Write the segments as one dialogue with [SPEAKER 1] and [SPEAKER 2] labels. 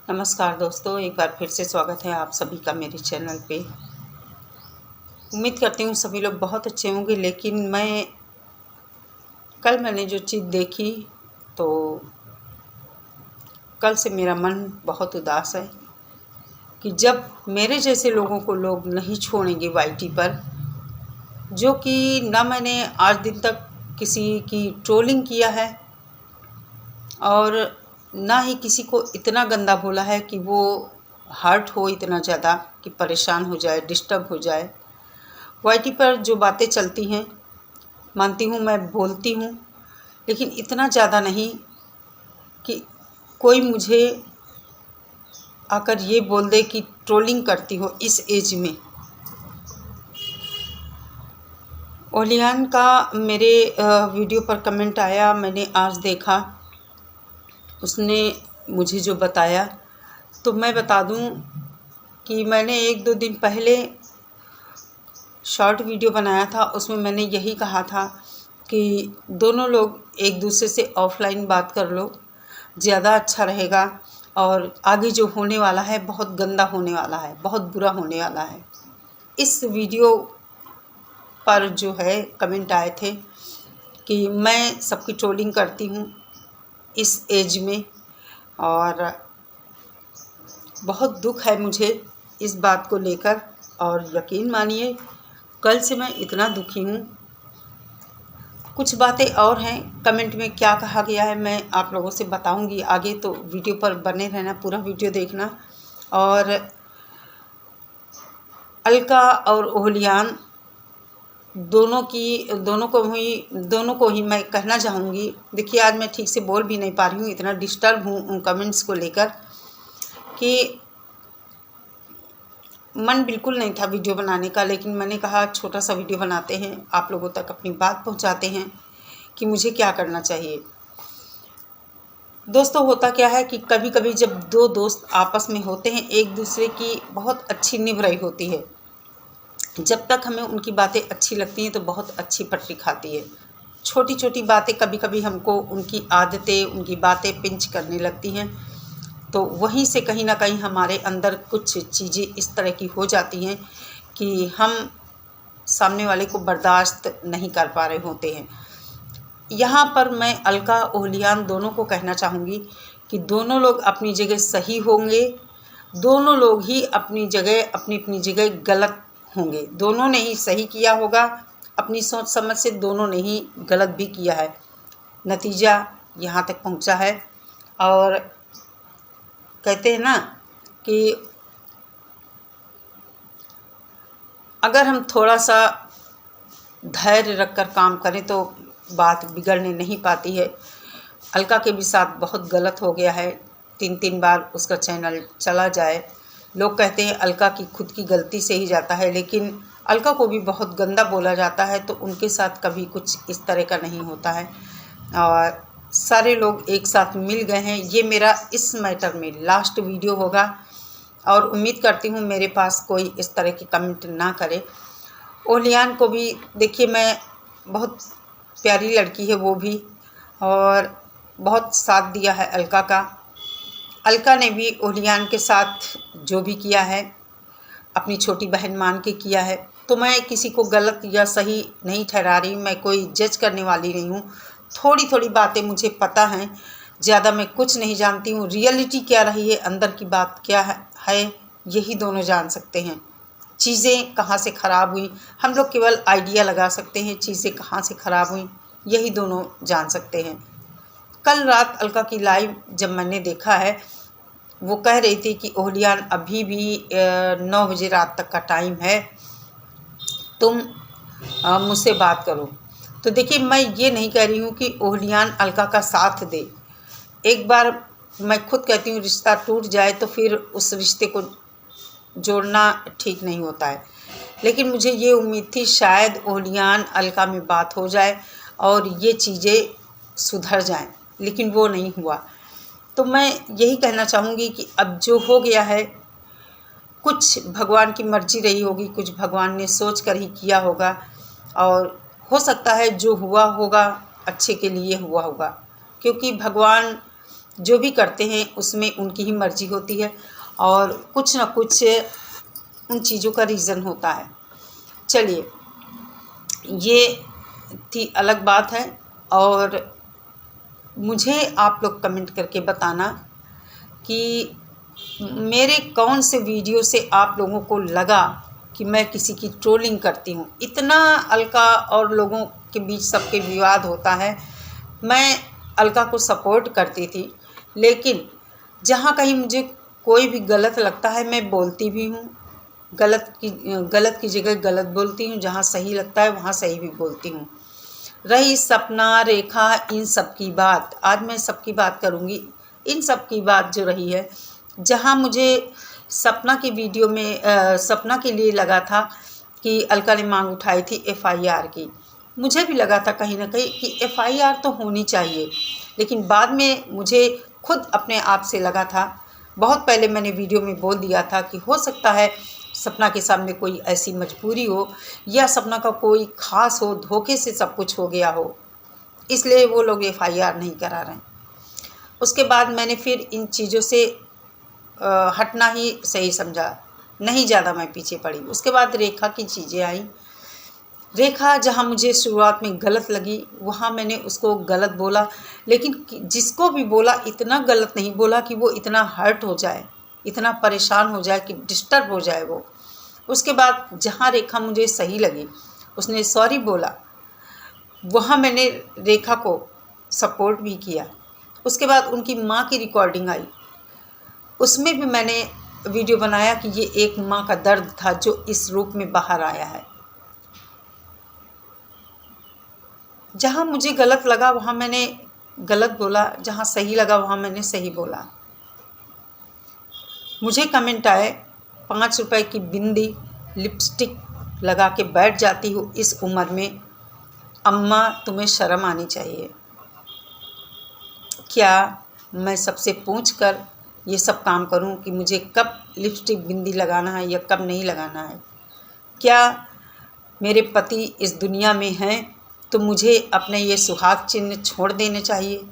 [SPEAKER 1] नमस्कार दोस्तों, एक बार फिर से स्वागत है आप सभी का मेरे चैनल पे। उम्मीद करती हूँ सभी लोग बहुत अच्छे होंगे। लेकिन मैंने जो चीज़ देखी तो कल से मेरा मन बहुत उदास है कि जब मेरे जैसे लोगों को लोग नहीं छोड़ेंगे वाईटी पर, जो कि ना मैंने आज दिन तक किसी की ट्रोलिंग किया है और ना ही किसी को इतना गंदा बोला है कि वो हर्ट हो इतना ज़्यादा कि परेशान हो जाए, डिस्टर्ब हो जाए। वाईटी पर जो बातें चलती हैं, मानती हूँ मैं बोलती हूँ, लेकिन इतना ज़्यादा नहीं कि कोई मुझे आकर ये बोल दे कि ट्रोलिंग करती हो इस एज में। ओलियान का मेरे वीडियो पर कमेंट आया, मैंने आज देखा। उसने मुझे जो बताया तो मैं बता दूं कि मैंने 1-2 दिन पहले शॉर्ट वीडियो बनाया था। उसमें मैंने यही कहा था कि दोनों लोग एक दूसरे से ऑफलाइन बात कर लो, ज़्यादा अच्छा रहेगा। और आगे जो होने वाला है बहुत गंदा होने वाला है, बहुत बुरा होने वाला है। इस वीडियो पर जो है कमेंट आए थे कि मैं सबकी ट्रोलिंग करती हूँ इस एज में, और बहुत दुख है मुझे इस बात को लेकर। और यकीन मानिए कल से मैं इतना दुखी हूँ। कुछ बातें और हैं, कमेंट में क्या कहा गया है मैं आप लोगों से बताऊंगी आगे, तो वीडियो पर बने रहना, पूरा वीडियो देखना। और अलका और ओलियान दोनों को ही मैं कहना चाहूँगी। देखिए, आज मैं ठीक से बोल भी नहीं पा रही हूँ, इतना डिस्टर्ब हूँ उन कमेंट्स को लेकर कि मन बिल्कुल नहीं था वीडियो बनाने का। लेकिन मैंने कहा छोटा सा वीडियो बनाते हैं, आप लोगों तक अपनी बात पहुंचाते हैं कि मुझे क्या करना चाहिए। दोस्तों, होता क्या है कि कभी कभी जब दो दोस्त आपस में होते हैं, एक दूसरे की बहुत अच्छी निभ रही होती है। जब तक हमें उनकी बातें अच्छी लगती हैं तो बहुत अच्छी पटरी खाती है। छोटी छोटी बातें कभी कभी हमको उनकी आदतें, उनकी बातें पिंच करने लगती हैं। तो वहीं से कहीं ना कहीं हमारे अंदर कुछ चीज़ें इस तरह की हो जाती हैं कि हम सामने वाले को बर्दाश्त नहीं कर पा रहे होते हैं। यहाँ पर मैं अलका ओलियान दोनों को कहना चाहूँगी कि दोनों लोग अपनी जगह सही होंगे, दोनों लोग ही अपनी अपनी जगह गलत होंगे। दोनों ने ही सही किया होगा, अपनी सोच समझ से दोनों ने ही गलत भी किया है, नतीजा यहाँ तक पहुँचा है। और कहते हैं ना कि अगर हम थोड़ा सा धैर्य रखकर काम करें तो बात बिगड़ने नहीं पाती है। अलका के भी साथ बहुत गलत हो गया है, 3-3 बार उसका चैनल चला जाए। लोग कहते हैं अलका की खुद की गलती से ही जाता है, लेकिन अलका को भी बहुत गंदा बोला जाता है, तो उनके साथ कभी कुछ इस तरह का नहीं होता है। और सारे लोग एक साथ मिल गए हैं। ये मेरा इस मैटर में लास्ट वीडियो होगा और उम्मीद करती हूँ मेरे पास कोई इस तरह की कमेंट ना करे। ओलियान को भी देखिए, मैं बहुत प्यारी लड़की है वो भी, और बहुत साथ दिया है अलका का। अलका ने भी ओलियान के साथ जो भी किया है अपनी छोटी बहन मान के किया है। तो मैं किसी को गलत या सही नहीं ठहरा रही, मैं कोई जज करने वाली नहीं हूँ। थोड़ी थोड़ी बातें मुझे पता हैं, ज़्यादा मैं कुछ नहीं जानती हूँ। रियलिटी क्या रही है, अंदर की बात क्या है यही दोनों जान सकते हैं। चीज़ें कहाँ से ख़राब हुई, हम लोग केवल आइडिया लगा सकते हैं, चीज़ें कहाँ से ख़राब हुई यही दोनों जान सकते हैं। कल रात अलका की लाइव जब मैंने देखा है, वो कह रही थी कि ओलियान अभी भी 9 बजे रात तक का टाइम है, तुम मुझसे बात करो। तो देखिए, मैं ये नहीं कह रही हूँ कि ओलियान अलका का साथ दे। एक बार मैं खुद कहती हूँ रिश्ता टूट जाए तो फिर उस रिश्ते को जोड़ना ठीक नहीं होता है। लेकिन मुझे ये उम्मीद थी शायद ओलियान अलका में बात हो जाए और ये चीज़ें सुधर जाएं, लेकिन वो नहीं हुआ। तो मैं यही कहना चाहूँगी कि अब जो हो गया है, कुछ भगवान की मर्ज़ी रही होगी, कुछ भगवान ने सोच कर ही किया होगा। और हो सकता है जो हुआ होगा अच्छे के लिए हुआ होगा, क्योंकि भगवान जो भी करते हैं उसमें उनकी ही मर्ज़ी होती है और कुछ ना कुछ उन चीज़ों का रीज़न होता है। चलिए, ये थी अलग बात है। और मुझे आप लोग कमेंट करके बताना कि मेरे कौन से वीडियो से आप लोगों को लगा कि मैं किसी की ट्रोलिंग करती हूँ। इतना अलका और लोगों के बीच सबके विवाद होता है। मैं अलका को सपोर्ट करती थी, लेकिन जहाँ कहीं मुझे कोई भी गलत लगता है मैं बोलती भी हूँ। गलत की जगह गलत बोलती हूँ, जहाँ सही लगता है वहाँ सही भी बोलती हूँ। रही सपना, रेखा, इन सब की बात, आज मैं सबकी बात करूँगी। इन सब की बात जो रही है, जहाँ मुझे सपना की वीडियो में सपना के लिए लगा था कि अलका ने मांग उठाई थी एफआईआर की। मुझे भी लगा था कहीं ना कहीं कि एफआईआर तो होनी चाहिए, लेकिन बाद में मुझे खुद अपने आप से लगा था, बहुत पहले मैंने वीडियो में बोल दिया था कि हो सकता है सपना के सामने कोई ऐसी मजबूरी हो या सपना का कोई ख़ास हो, धोखे से सब कुछ हो गया हो, इसलिए वो लोग एफआईआर नहीं करा रहे हैं। उसके बाद मैंने फिर इन चीज़ों से हटना ही सही समझा, नहीं ज़्यादा मैं पीछे पड़ी। उसके बाद रेखा की चीज़ें आई। रेखा जहाँ मुझे शुरुआत में गलत लगी वहाँ मैंने उसको गलत बोला, लेकिन जिसको भी बोला इतना गलत नहीं बोला कि वो इतना हर्ट हो जाए, इतना परेशान हो जाए कि डिस्टर्ब हो जाए वो। उसके बाद जहाँ रेखा मुझे सही लगी, उसने सॉरी बोला, वहाँ मैंने रेखा को सपोर्ट भी किया। उसके बाद उनकी माँ की रिकॉर्डिंग आई, उसमें भी मैंने वीडियो बनाया कि ये एक माँ का दर्द था जो इस रूप में बाहर आया है। जहाँ मुझे गलत लगा वहाँ मैंने गलत बोला, जहाँ सही लगा वहाँ मैंने सही बोला। मुझे कमेंट आए 5 रुपए की बिंदी लिपस्टिक लगा के बैठ जाती हो इस उम्र में, अम्मा तुम्हें शर्म आनी चाहिए। क्या मैं सबसे पूछ कर ये सब काम करूं कि मुझे कब लिपस्टिक बिंदी लगाना है या कब नहीं लगाना है? क्या मेरे पति इस दुनिया में हैं तो मुझे अपने ये सुहाग चिन्ह छोड़ देने चाहिए,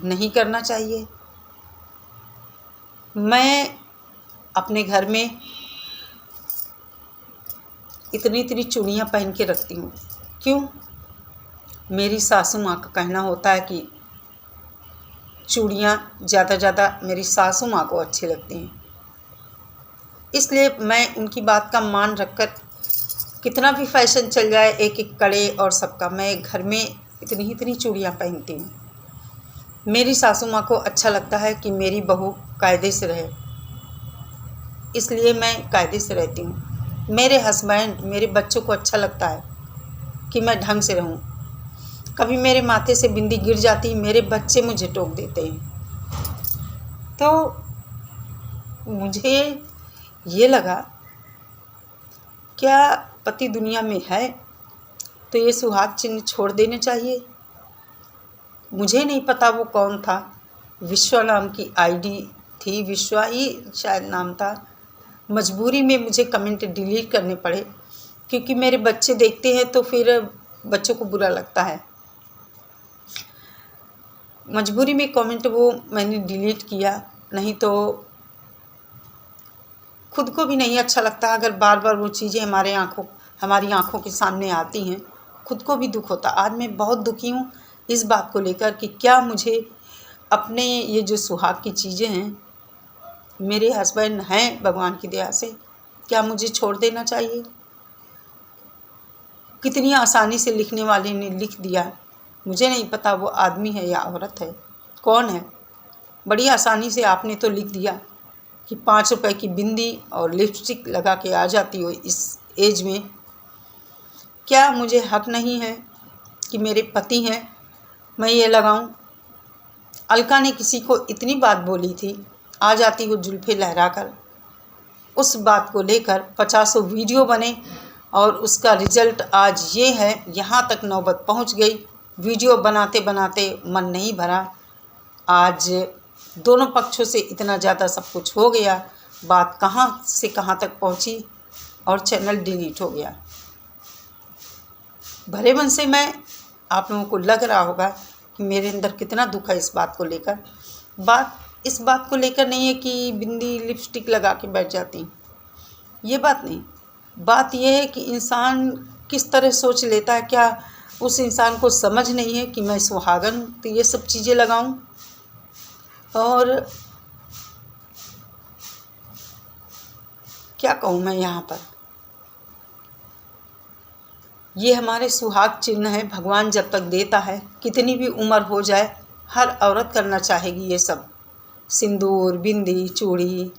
[SPEAKER 1] नहीं करना चाहिए? मैं अपने घर में इतनी इतनी चूड़ियाँ पहन के रखती हूँ। क्यों? मेरी सासू माँ का कहना होता है कि चूड़ियाँ ज़्यादा मेरी सासू माँ को अच्छी लगती हैं, इसलिए मैं उनकी बात का मान रखकर कितना भी फैशन चल जाए, एक एक कड़े और सबका, मैं घर में इतनी चूड़ियाँ पहनती हूँ। मेरी सासू माँ को अच्छा लगता है कि मेरी बहू कायदे से रहे, इसलिए मैं कायदे से रहती हूँ। मेरे हस्बैंड, मेरे बच्चों को अच्छा लगता है कि मैं ढंग से रहूँ। कभी मेरे माथे से बिंदी गिर जाती, मेरे बच्चे मुझे टोक देते हैं। तो मुझे ये लगा, क्या पति दुनिया में है तो ये सुहाग चिन्ह छोड़ देने चाहिए। मुझे नहीं पता वो कौन था, विश्वा नाम की आईडी थी, विश्वा ही शायद नाम था। मजबूरी में मुझे कमेंट डिलीट करने पड़े, क्योंकि मेरे बच्चे देखते हैं तो फिर बच्चों को बुरा लगता है। मजबूरी में कमेंट वो मैंने डिलीट किया, नहीं तो खुद को भी नहीं अच्छा लगता अगर बार बार वो चीज़ें हमारी आँखों के सामने आती हैं, खुद को भी दुख होता। आज मैं बहुत दुखी हूँ इस बात को लेकर कि क्या मुझे अपने ये जो सुहाग की चीज़ें हैं, मेरे हस्बैंड हैं भगवान की दया से, क्या मुझे छोड़ देना चाहिए? कितनी आसानी से लिखने वाले ने लिख दिया, मुझे नहीं पता वो आदमी है या औरत है, कौन है। बड़ी आसानी से आपने तो लिख दिया कि 5 रुपए की बिंदी और लिपस्टिक लगा के आ जाती हो इस एज में। क्या मुझे हक नहीं है कि मेरे पति हैं मैं ये लगाऊं? अलका ने किसी को इतनी बात बोली थी, आ जाती हो जुल्फ़े लहरा कर। उस बात को लेकर 50 वीडियो बने और उसका रिज़ल्ट आज ये है, यहाँ तक नौबत पहुँच गई। वीडियो बनाते बनाते मन नहीं भरा। आज दोनों पक्षों से इतना ज़्यादा सब कुछ हो गया, बात कहाँ से कहाँ तक पहुँची और चैनल डिलीट हो गया। भले मन से मैं, आप लोगों को लग रहा होगा कि मेरे अंदर कितना दुख है इस बात को लेकर। बात इस बात को लेकर नहीं है कि बिंदी लिपस्टिक लगा के बैठ जाती, ये बात नहीं। बात यह है कि इंसान किस तरह सोच लेता है। क्या उस इंसान को समझ नहीं है कि मैं सुहागन तो ये सब चीज़ें लगाऊं? और क्या कहूँ मैं यहाँ पर, ये हमारे सुहाग चिन्ह है। भगवान जब तक देता है, कितनी भी उम्र हो जाए, हर औरत करना चाहेगी ये सब। सिंदूर, बिंदी, चूड़ी,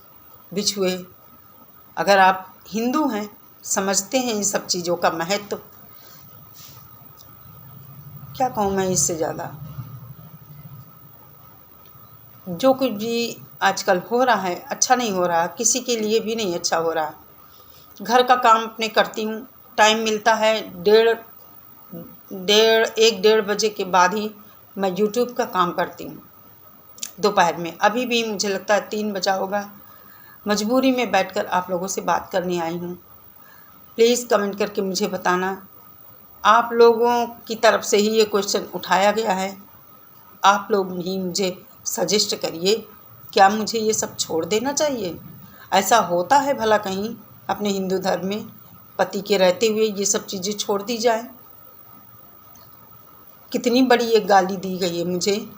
[SPEAKER 1] बिछुए। अगर आप हिंदू हैं, समझते हैं इन सब चीज़ों का महत्व, क्या कहूँ मैं इससे ज़्यादा। जो कुछ भी आजकल हो रहा है अच्छा नहीं हो रहा, किसी के लिए भी नहीं अच्छा हो रहा। घर का काम अपने करती हूँ, टाइम मिलता है 1-1:30 बजे के बाद ही मैं यूट्यूब का काम करती हूँ दोपहर में। अभी भी मुझे लगता है 3 बजा होगा। मजबूरी में बैठकर आप लोगों से बात करने आई हूँ। प्लीज़ कमेंट करके मुझे बताना, आप लोगों की तरफ से ही ये क्वेश्चन उठाया गया है। आप लोग भी मुझे सजेस्ट करिए, क्या मुझे ये सब छोड़ देना चाहिए? ऐसा होता है भला कहीं अपने हिंदू धर्म में पति के रहते हुए ये सब चीज़ें छोड़ दी जाए? कितनी बड़ी एक गाली दी गई है मुझे